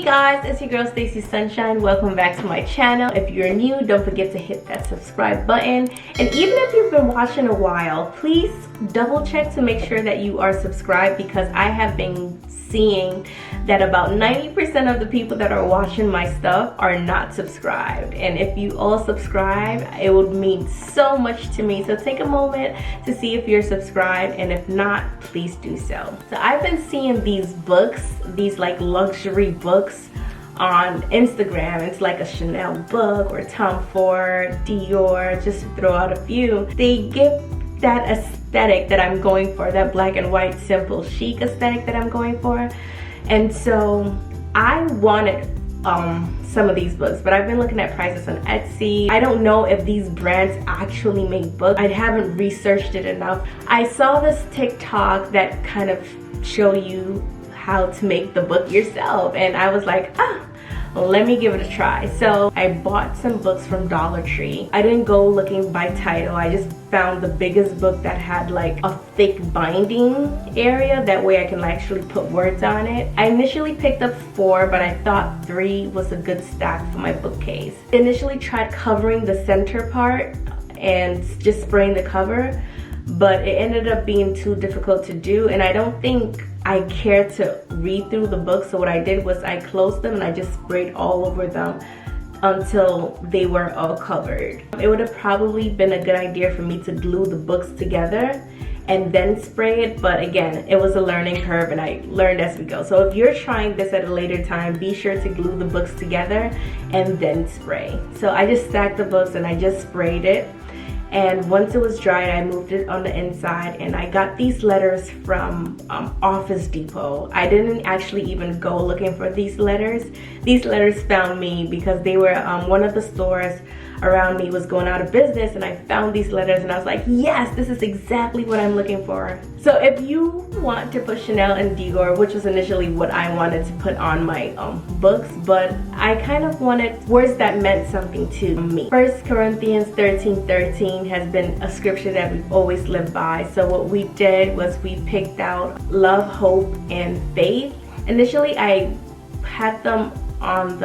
Hey guys, it's your girl Stacy Sunshine. Welcome back to my channel. If you're new, don't forget to hit that subscribe button. And even if you've been watching a while, please double check to make sure that you are subscribed, because I have been seeing that about 90% of the people that are watching my stuff are not subscribed. And if you all subscribe, it would mean so much to me. So take a moment to see if you're subscribed, and if not, please do so. So I've been seeing these books, these like luxury books on Instagram. It's like a Chanel book or Tom Ford, Dior, just to throw out a few. They give that aesthetic that I'm going for, that black and white simple chic aesthetic that I'm going for. And so I wanted some of these books, but I've been looking at prices on Etsy. I don't know if these brands actually make books. I haven't researched it enough. I saw this TikTok that kind of show you how to make the book yourself, and I was like, let me give it a try. So I bought some books from Dollar Tree. I didn't go looking by title. I just found the biggest book that had like a thick binding area. That way I can actually put words on it. I initially picked up 4, but I thought 3 was a good stack for my bookcase. I initially tried covering the center part and just spraying the cover, but it ended up being too difficult to do, and I don't think I care to read through the book. So what I did was I closed them and I just sprayed all over them until they were all covered. It would have probably been a good idea for me to glue the books together and then spray it, but again, it was a learning curve and I learned as we go. So if you're trying this at a later time, be sure to glue the books together and then spray. So I just stacked the books and I just sprayed it. And once it was dried, I moved it on the inside, and I got these letters from Office Depot. I didn't actually even go looking for these letters. These letters found me because they were one of the stores around me was going out of business, and I found these letters and I was like, yes, this is exactly what I'm looking for. So if you want to put Chanel and Dior, which was initially what I wanted to put on my books, but I kind of wanted words that meant something to me. 1 Corinthians 13:13 has been a scripture that we've always lived by. So what we did was we picked out love, hope, and faith. Initially I had them on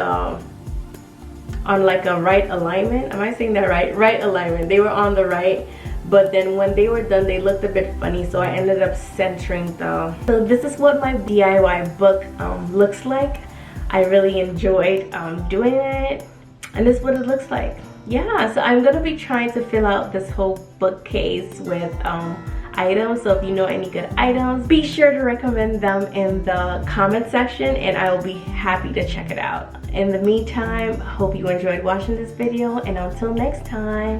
like a right alignment. Am I saying that right? Right alignment. They were on the right, but then when they were done, they looked a bit funny, so I ended up centering them. So this is what my DIY book looks like. I really enjoyed doing it, and this is what it looks like. Yeah, so I'm gonna be trying to fill out this whole bookcase with items. So if you know any good items, be sure to recommend them in the comment section and I will be happy to check it out. In the meantime, hope you enjoyed watching this video, and until next time.